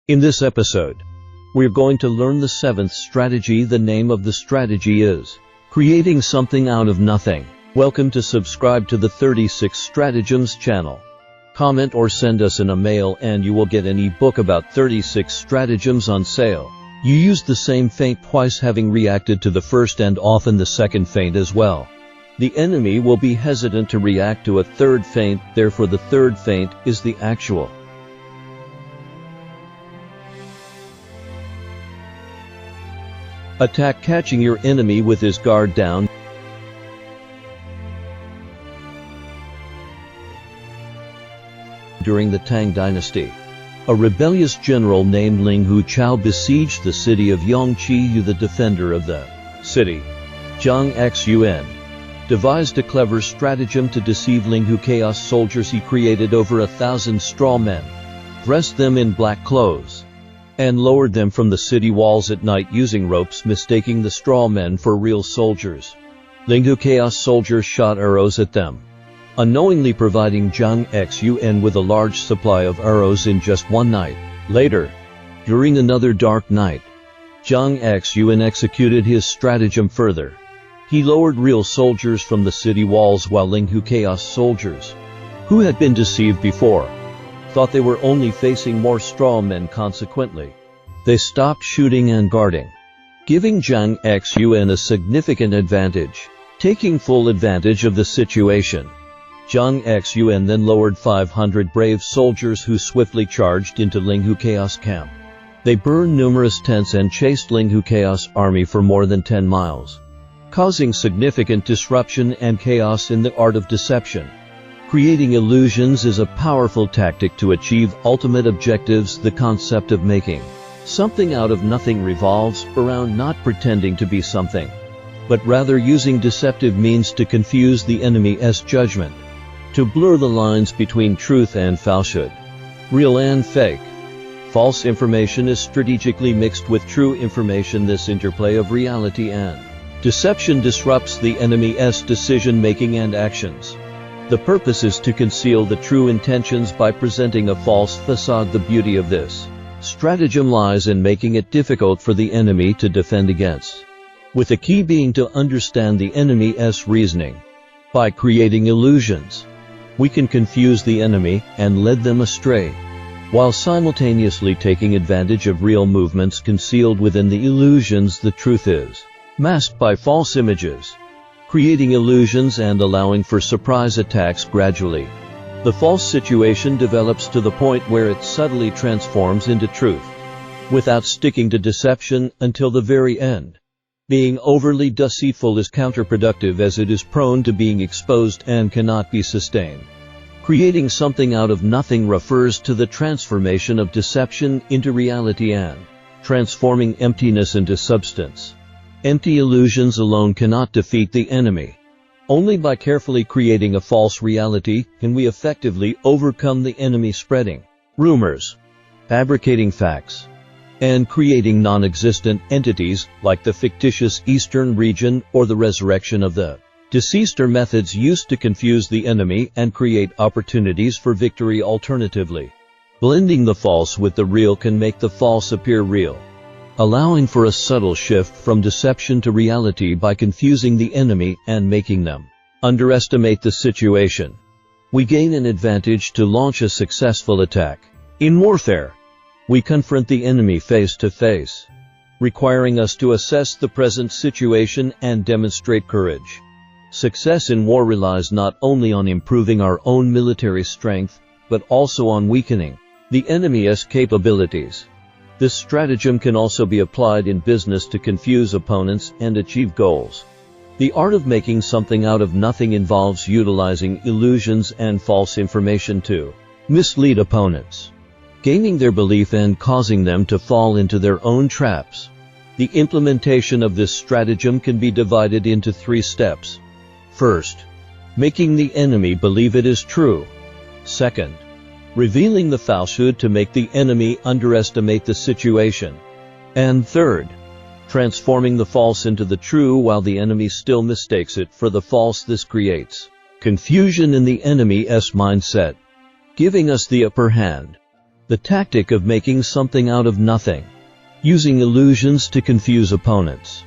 In this episode, we're going to learn the seventh strategy. The name of the strategy is creating something out of nothing. Welcome to subscribe to the 36 Stratagems channel. Comment or send us in a mail and you will get an ebook about 36 stratagems on sale. You used the same feint twice, having reacted to the first and often the second feint as well. The enemy will be hesitant to react to a third feint, therefore the third feint is the actual. Attack, catching your enemy with his guard down. During the Tang dynasty, a rebellious general named Ling Huchao besieged the city of Yongqi. The defender of the city, Zhang Xun, devised a clever stratagem to deceive Ling Huchao's soldiers. He created over 1,000 straw men, dressed them in black clothes, and lowered them from the city walls at night using ropes, mistaking the straw men for real soldiers. Ling Huchao's soldiers shot arrows at them, unknowingly providing Zhang Xun with a large supply of arrows in just one night. Later, during another dark night, Zhang Xun executed his stratagem further. He lowered real soldiers from the city walls while Ling Huchao's soldiers, who had been deceived before, thought they were only facing more straw men. Consequently, they stopped shooting and guarding, giving Zhang Xun a significant advantage. Taking full advantage of the situation, Zhang Xun then lowered 500 brave soldiers who swiftly charged into Ling Huchao's camp. They burned numerous tents and chased Ling Huchao's army for more than 10 miles, causing significant disruption and chaos in the art of deception. Creating illusions is a powerful tactic to achieve ultimate objectives. The concept of making something out of nothing revolves around not pretending to be something, but rather using deceptive means to confuse the enemy's judgment, to blur the lines between truth and falsehood, real and fake. False information is strategically mixed with true information. This interplay of reality and deception disrupts the enemy's decision-making and actions. The purpose is to conceal the true intentions by presenting a false facade. The beauty of this stratagem lies in making it difficult for the enemy to defend against, with the key being to understand the enemy's reasoning. By creating illusions, we can confuse the enemy and lead them astray, while simultaneously taking advantage of real movements concealed within the illusions. The truth is masked by false images. Creating illusions and allowing for surprise attacks. Gradually, the false situation develops to the point where it subtly transforms into truth, without sticking to deception until the very end. Being overly deceitful is counterproductive, as it is prone to being exposed and cannot be sustained. Creating something out of nothing refers to the transformation of deception into reality and transforming emptiness into substance. Empty illusions alone cannot defeat the enemy. Only by carefully creating a false reality can we effectively overcome the enemy. Spreading rumors, fabricating facts, and creating non-existent entities like the fictitious Eastern region or the resurrection of the deceased are methods used to confuse the enemy and create opportunities for victory. Alternatively, blending the false with the real can make the false appear real, allowing for a subtle shift from deception to reality. By confusing the enemy and making them underestimate the situation, we gain an advantage to launch a successful attack. In warfare, we confront the enemy face to face, requiring us to assess the present situation and demonstrate courage. Success in war relies not only on improving our own military strength, but also on weakening the enemy's capabilities. This stratagem can also be applied in business to confuse opponents and achieve goals. The art of making something out of nothing involves utilizing illusions and false information to mislead opponents, gaining their belief and causing them to fall into their own traps. The implementation of this stratagem can be divided into 3 steps. First, making the enemy believe it is true. Second, revealing the falsehood to make the enemy underestimate the situation. And third, transforming the false into the true while the enemy still mistakes it for the false. This creates confusion in the enemy's mindset, giving us the upper hand. The tactic of making something out of nothing, using illusions to confuse opponents,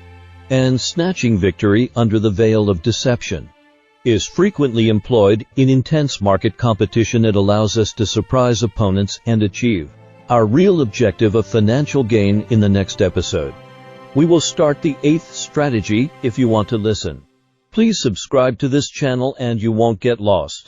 and snatching victory under the veil of deception, is frequently employed in intense market competition. It allows us to surprise opponents and achieve our real objective of financial gain. In the next episode, we will start the 8th strategy. If you want to listen, please subscribe to this channel and you won't get lost.